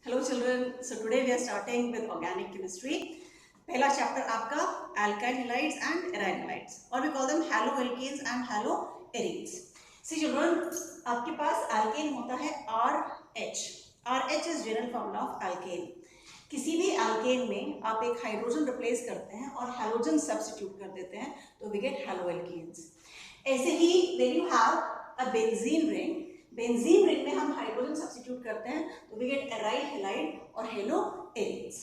Hello children, so today we are starting with organic chemistry. पहला chapter आपका alkyl halides and aryl halides or we call them haloalkanes and haloarenes. See children, आपके पास alkane होता है RH. RH is general formula of alkane. किसी भी alkane में आप एक हाइड्रोजन रिप्लेस करते हैं और हैलोजन सब्स्टिट्यूट कर देते हैं तो we get haloalkanes. ऐसे ही when you have a benzene ring, benzene ring में हम हाइड्रोजन सब्स्टिट्यूट करते हैं तो वी गेट एराइल हैलाइड और haloarenes.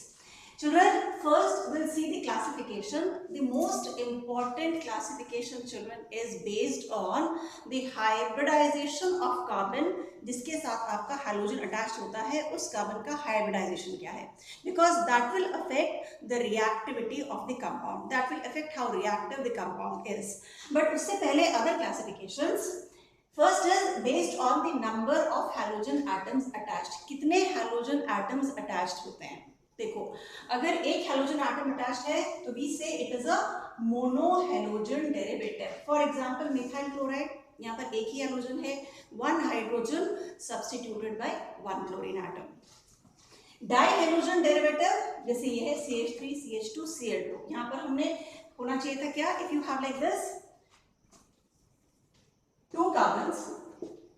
Children, first we'll see the classification. The most important classification, children, is based on the hybridization of carbon. जिसके साथ आपका hydrogen attach होता है उस कार्बन का हाइब्रिडाइजेशन क्या है, because that will affect the reactivity of the compound. That will affect how reactive the compound is. But उससे पहले other classifications. First is based on the number of halogen atoms attached. कितने halogen atoms attached होते हैं. देखो, अगर एक halogen atom attached है तो we say it is a monohalogen derivative. For example, methyl chloride, यहाँ पर एक ही halogen है, one hydrogen substituted by one chlorine atom. Dihalogen derivative, जैसे ये है CH3, CH2, Cl2. यहाँ पर हमने होना चाहिए था क्या? If you have like this two carbons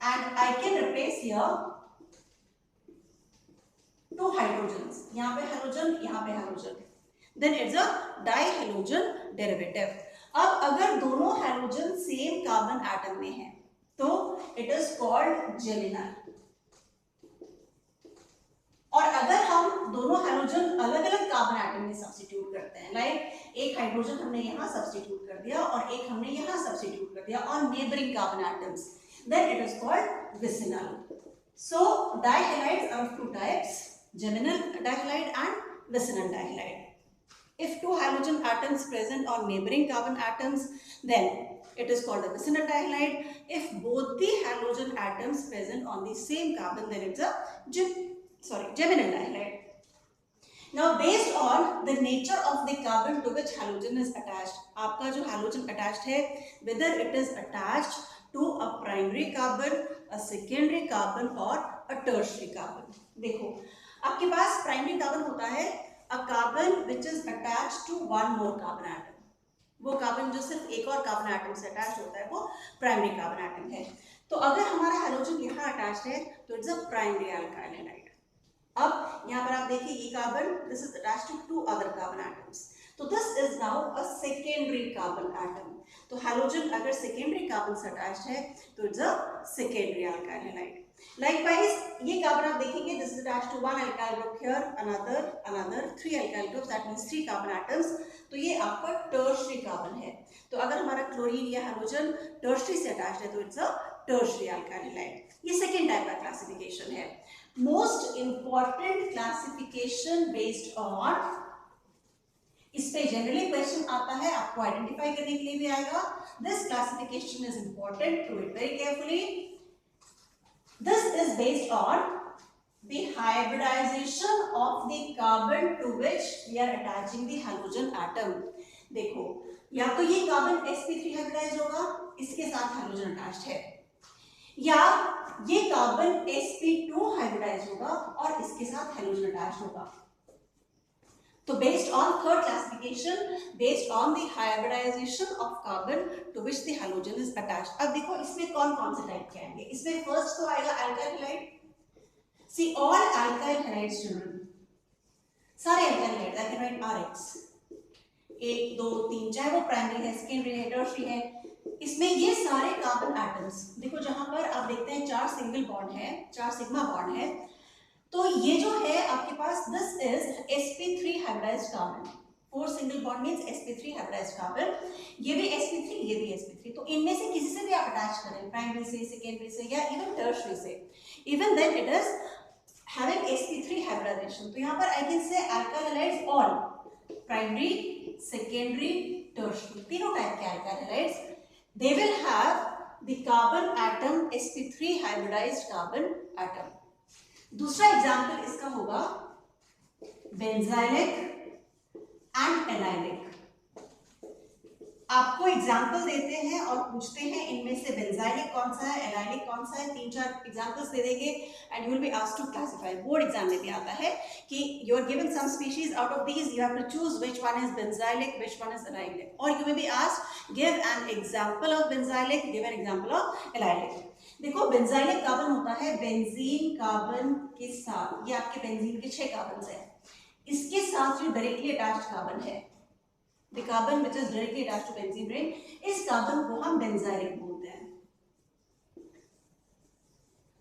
and I can replace here two hydrogens. यहाँ पे halogen, यहाँ पे halogen. Then it's a dihalogen derivative. अब अगर दोनों halogen same carbon atom में हैं, तो it is called geminal. और अगर हम दोनों halogen अलग-अलग carbon atom में substitute करते हैं, like एक hydrogen हमने यहाँ substitute कर दिया और एक हमने यहाँ substitute कर दिया on neighboring carbon atoms, then it is called vicinal. So dihalides are of two types, geminal dihalide and vicinal dihalide. If two halogen atoms present on neighboring carbon atoms, then it is called a vicinal dihalide. If both the halogen atoms present on the same carbon, then it's a geminal dihalide. Now based on the nature of the carbon to which halogen is attached, आपका जो halogen attached है, whether it is attached to a primary carbon, a secondary carbon or a tertiary carbon. देखो, आपके पास primary carbon होता है a carbon which is attached to one more carbon atom. वो carbon जो सिर्फ एक और कार्बन एटम से अटैच होता है वो प्राइमरी कार्बन एटम है. तो अगर हमारा हाइड्रोजन यहाँ अटैच्ड है तो it's a primary alkyl halide. अब यहाँ पर आप देखिए ये carbon, this is attached to two other carbon atoms, तो this is now a secondary carbon atom. तो हाइड्रोजन अगर सेकेंडरी कार्बन से अटैच्ड है तो it's a secondary alkyl halide. Likewise, ये कार्बन आप देखेंगे, this is attached to one alkyl group here, another three alkyl groups, that means three carbon atoms. तो ये आपका टर्शरी कार्बन है. तो अगर हमारा क्लोरीन या हाइड्रोजन टर्शरी से अटैच्ड है तो it's a tertiary alkyl halide. ये सेकेंड टाइप का क्लासिफिकेशन है. Most important classification based on, इस पे जनरली क्वेश्चन आता है, आपको आइडेंटिफाई करने के लिए भी आएगा. This classification is important, do it very carefully. This is based on the hybridization of the carbon to which we are attaching the halogen atom. देखो, या तो ये कार्बन sp3 हाइब्रिडाइज होगा, इसके साथ हाइड्रोजन अटैच्ड है, या ये कार्बन sp2 हाइब्रिडाइज होगा और इसके साथ हाइड्रोजन अटैच्ड होगा. तो based on third classification, based on the hybridization of carbon to which the halogen is attached. अब देखो इसमें कौन कौन से टाइप के आएंगे. इसमें फर्स्ट तो आएगा alkyl halide. See all alkyl halides children, सारे alkyl halides I can write RX, 1 2 3, चाहे वो प्राइमरी है, सेकेंडरी है, टर्शरी है, इसमें ये सारे कार्बन एटम्स, देखो जहां पर आप देखते हैं 4 सिंगल बॉन्ड है, 4 सिग्मा बॉन्ड है, तो ये जो है आपके पास this is sp3 hybridized carbon. 4 single bond means sp3 hybridized carbon. ये भी sp3, ये भी sp3. तो इनमें से किसी से भी आप अटैच करें, प्राइमरी से, सेकेंडरी से या इवन टर्शरी से, even then it is having sp3 hybridization. तो यहाँ पर I can say alkyl halides all, primary, secondary, tertiary, तीनों टाइप के alkyl halides, they will have the carbon atom sp3 hybridized carbon atom. दूसरा example इसका होगा benzylic and एनाइलिक. आपको example देते हैं और पूछते हैं इनमें से बेंजाइलिक कौन सा है, एलाइलिक कौन सा है, 3-4 एग्जाम्पल्स दे देंगे and you will be asked to classify. Board exam में भी आता है कि you are given some species, out of these you have to choose which one is benzylic, which one is allylic, और you may be asked give an example of benzylic, give an example of allylic. देखो benzylic carbon होता है benzene carbon के साथ, ये आपके benzene के 6 carbon है, इसके साथ जो डायरेक्टली अटैच्ड कार्बन है, the carbon which is directly attached to benzene ring, इस कार्बन को हम बेंजाइलिक बोलते हैं।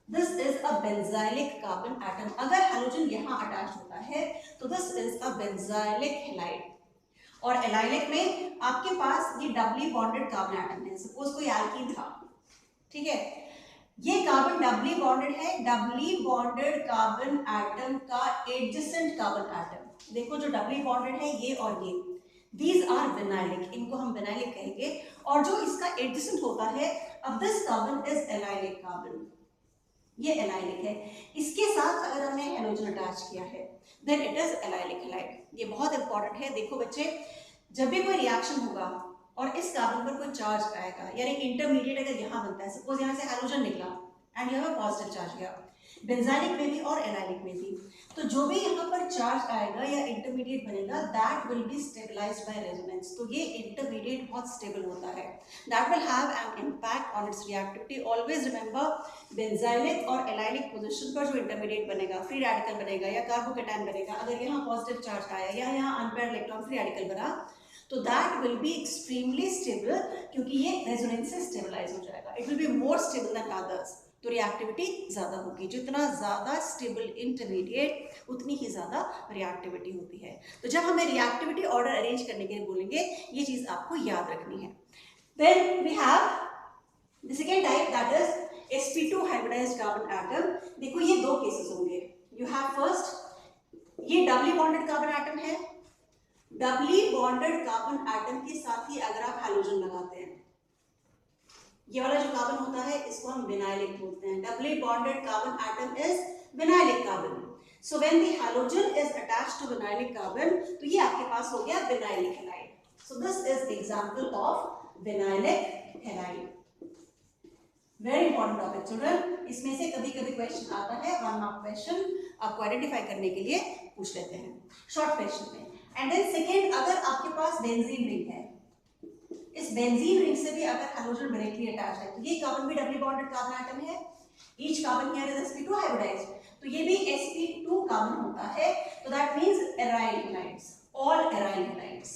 This is a benzylic carbon atom। अगर हैलोजन यहाँ अटैच होता है तो this is a benzylic halide। और एलाइलिक में आपके पास ये डबली बॉन्डेड कार्बन एटम है। सपोज कोई एल्कीन था, ठीक है, ये कार्बन डबली बॉन्डेड है, डबली बॉन्डेड कार्बन एटम का एडजेसेंट कार्बन एटम, देखो जो डबली बॉन्डेड है ये और ये, These are vinylic, इनको हम vinylic कहेंगे। और जो इसका एडजेसेंट होता है, अब this carbon is allylic carbon, ये allylic है, इसके साथ अगर हमने हेलोजन अटैच किया है then it is allylic halide। ये बहुत इंपॉर्टेंट है। देखो बच्चे, जब भी कोई रिएक्शन होगा और इस कार्बन पर कोई चार्ज आएगा, यानी इंटरमीडिएट अगर यहाँ बनता है, सपोज यहाँ से हेलोजन निकला एंड यहाँ पर पॉजिटिव चार्ज गया, बेंजाइलिक में भी और एलाइलिक में भी, तो जो भी यहाँ पर चार्ज आएगा या इंटरमीडिएट बनेगा that will be stabilized by resonance. तो ये इंटरमीडिएट बहुत स्टेबल होता है, that will have an impact on its reactivity. Always remember, benzylic और एलाइलिक पोजीशन पर जो इंटरमीडिएट बनेगा, फ्री रेडिकल बनेगा या कार्बोकेटायन बनेगा, अगर यहाँ पॉजिटिव चार्ज आया या यहाँ अनपेयर्ड इलेक्ट्रॉन फ्री रेडिकल बना, तो that will be extremely stable, क्योंकि ये रेजोनेंस से स्टेबलाइज हो जाएगा। It will be more stable than others, तो रिएक्टिविटी ज्यादा होगी। जितना ज्यादा स्टेबल इंटरमीडिएट उतनी ही ज्यादा रिएक्टिविटी होती है। तो जब हमें रिएक्टिविटी ऑर्डर अरेंज करने के लिए बोलेंगे, ये चीज आपको याद रखनी है। Then we have the second type, that is sp2 hybridized carbon atom. देखो ये दो केसेस होंगे। यू हैव फर्स्ट, ये डबली बॉन्डेड कार्बन एटम है, डबली बॉन्डेड कार्बन एटम के साथ ही अगर आप हैलोजन लगाते हैं, ये वाला जो कार्बन होता है इसको हम विनाइलिक बोलते हैं। Doubly bonded carbon atom is vinylic carbon. So when the halogen is attached to vinylic carbon, तो ये आपके पास हो गया vinylic halide. So this is example of vinylic halide. Very important topic children, इसमें से कभी कभी क्वेश्चन आता है, 1 मार्क क्वेश्चन आपको आइडेंटिफाई करने के लिए पूछ लेते हैं शॉर्ट क्वेश्चन में। एंड देन सेकेंड, अगर आपके पास बेंजीन रिंग है, इस बेंजीन रिंग से भी अगर हाइड्रोजन डायरेक्टली अटैच है, तो ये कार्बन भी डबली बॉन्डेड कार्बन एटम है, each carbon here is sp2 hybridized, तो ये भी sp2 कार्बन होता है, तो that means aryl halides, all aryl halides.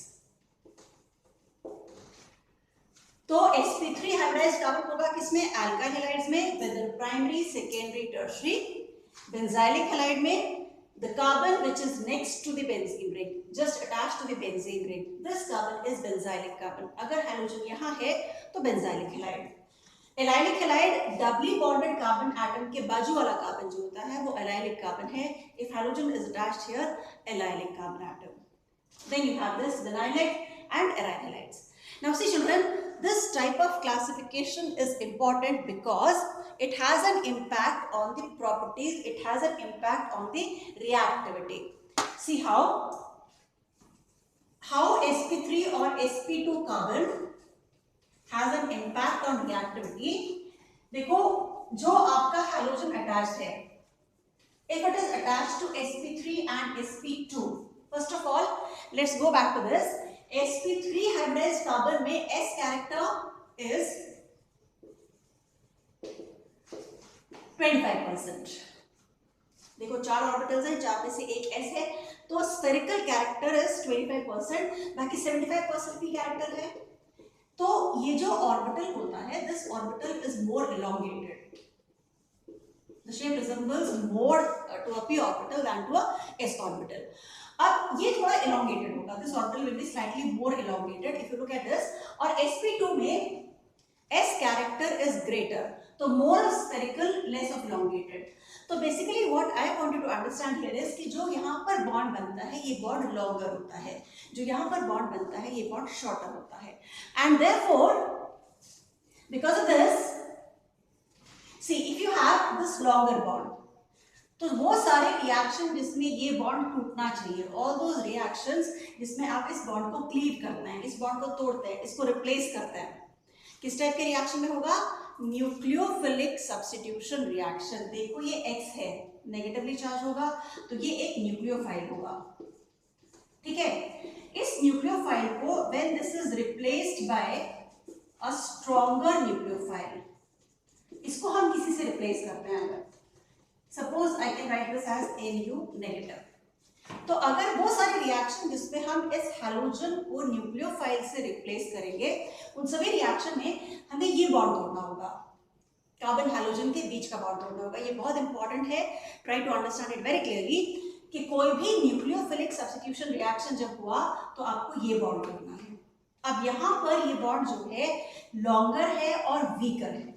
तो sp3 हाइब्रिडाइज्ड कार्बन होगा किसमें, एल्काइल हैलाइड्स में, with primary secondary tertiary. Benzylic halide में the carbon which is next to the benzene ring, just attached to the benzene ring, this carbon is benzylic carbon। अगर hydrogen यहाँ है तो benzylic halide. Allylic halide डबली bonded carbon atom के बाजू वाला carbon जो होता है वो एलाइलिक कार्बन है। If hydrogen is attached here, allylic carbon atom, then you have this vinylic and aryl halides। Now see children, this type of classification is important because it has an impact on the properties, it has an impact on the reactivity। See how sp3 or sp2 carbon has an impact on reactivity। देखो जो आपका hydrogen attached है, if it is attached to sp3 and sp2, first of all let's go back to this। sp3 hybridized carbon में s character is 25%। देखो 4 orbitals हैं, 4 में से एक s है, तो स्फेरिकल कैरेक्टर इज 25%, बाकी 75% की कैरेक्टर है। तो ये जो ऑर्बिटल होता है, this orbital is more elongated, the shape resembles more to a p orbital than to a s orbital। अब ये थोड़ा elongated होगा, this orbital will be slightly more elongated if you look at this। और sp2 में s character is greater, तो more spherical, less of elongated। तो basically what I want you to understand here is कि जो यहाँ पर bond बनता है ये बॉन्ड longer होता है, जो यहाँ पर बॉन्ड बनता है ये बॉन्ड shorter होता है। and therefore because of this, see if you have this longer bond, तो वो सारे रिएक्शन जिसमें ये बॉन्ड टूटना चाहिए, ऑल दोज रिएक्शंस जिसमें आप इस बॉन्ड को क्लीव करते हैं, इस बॉन्ड को तोड़ते हैं, इसको रिप्लेस करते हैं, किस टाइप के रिएक्शन में होगा? Nucleophilic substitution reaction. देखो ये X है, नेगेटिवली चार्ज होगा, तो ये एक न्यूक्लियोफाइल होगा, ठीक है। इस न्यूक्लियोफाइल को when this is replaced by a stronger nucleophile, इसको हम किसी से रिप्लेस करते हैं। अगर suppose I can write this as Nu negative, तो अगर वो सारे रिएक्शन जिसमें हम इस हैलोजन को न्यूक्लियोफाइल से रिप्लेस करेंगे, उन सभी रिएक्शन में हमें ये बॉन्ड तोड़ना होगा, कार्बन हैलोजन के बीच का बॉन्ड तोड़ना होगा। ये बहुत इंपॉर्टेंट है, try to understand it very clearly, कि कोई भी न्यूक्लियोफिलिक सब्स्टिट्यूशन रिएक्शन जब हुआ तो आपको ये बॉन्ड तोड़ना है। अब यहाँ पर ये बॉन्ड जो है लॉन्गर है और वीकर है,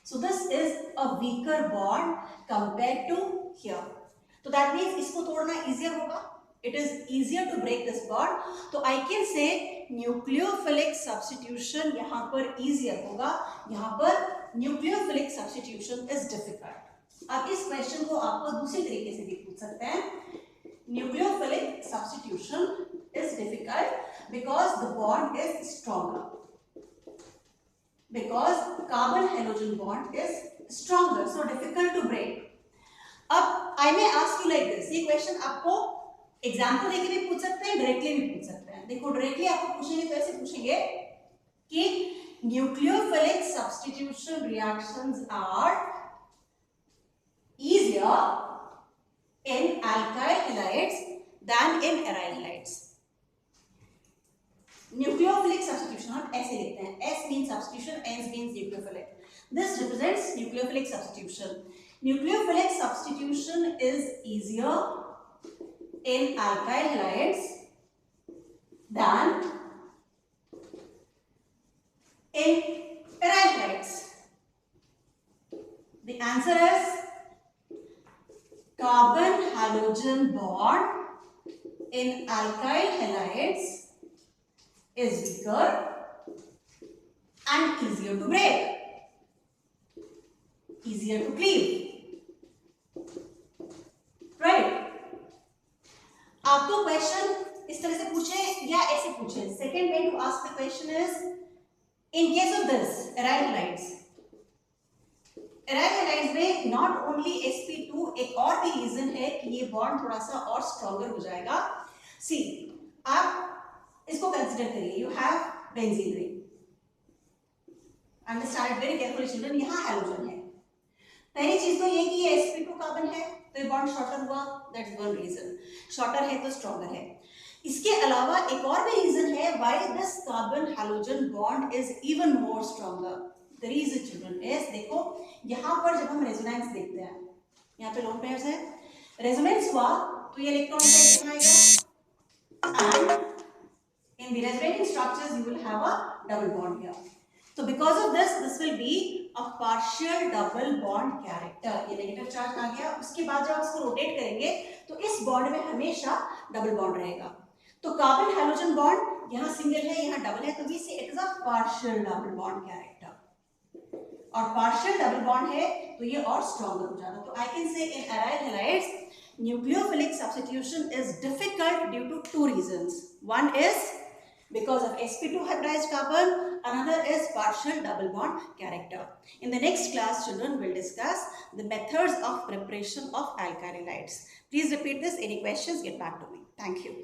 so this is a weaker bond compared to here, so that means इसको तोड़ना easier होगा, it is easier to break this bond, तो I can say nucleophilic substitution यहाँ पर easier होगा, यहाँ पर nucleophilic substitution is difficult। अब इस क्वेश्चन को आपको दूसरी तरीके से भी पूछ सकते हैं, nucleophilic substitution is difficult because the bond is stronger, because carbon halogen bond is stronger, so difficult to break। अब I may ask you like this, ये क्वेश्चन आपको एग्जाम्पल देके भी पूछ सकते हैं, डायरेक्टली भी पूछ सकते हैं। देखो डायरेक्टली आपको पूछेंगे तो ऐसे पूछेंगे कि nucleophilic substitution reactions are easier in alkyl halides than in aryl halides। Nucleophilic substitution हम ऐसे लिखते हैं, S means substitution, N means nucleophilic, this represents nucleophilic substitution। nucleophilic substitution is easier in alkyl halides than in aryl halides। the answer is carbon halogen bond in alkyl halides is weaker and easier to break, easier to cleave, right? आपको question इस तरह से पूछे या ऐसे पूछे, second way to ask the question is in case of this aryl halides, aryl halides में not only sp2, एक और भी रीजन है कि ये बॉन्ड थोड़ा सा और स्ट्रॉन्गर हो जाएगा। सी आप इसको कंसिडर करिए, you have benzene ring, understand very carefully children, यहाँ हैलोजन है। पहली चीज तो ये कि ये sp2 कार्बन है तो ये बॉन्ड शॉर्टर हुआ, दैट्स वन रीजन, शॉर्टर है तो स्ट्रॉन्गर है। इसके अलावा एक और भी रीजन है why this carbon halogen bond is even more stronger. The reason children is, देखो यहाँ पर जब हम रेजोनेंस देखते हैं, यहाँ पे लोन पेयर्स है, रेजोनेंस हुआ तो ये इलेक्ट्रॉन यहाँ आएगा and in the resonating structures you will have a double bond here, so because of this will be a partial double bond character। ये नेगेटिव चार्ज आ गया, उसके बाद जब इसको रोटेट करेंगे तो इस बॉन्ड में हमेशा डबल बॉन्ड रहेगा। तो कार्बन हैलोजन बॉन्ड यहाँ सिंगल है, यहाँ डबल है, तो वी से it is a partial double bond character, और पार्शियल डबल बॉन्ड है तो ये और स्ट्रॉन्गर हो जाएगा। तो आई कैन से इन aryl halides nucleophilic substitution is difficult due to two reasons, one is because of sp2 hybridized carbon, another is partial double bond character। In the next class children will discuss the methods of preparation of alkyl halides। Please repeat this, any questions get back to me, thank you।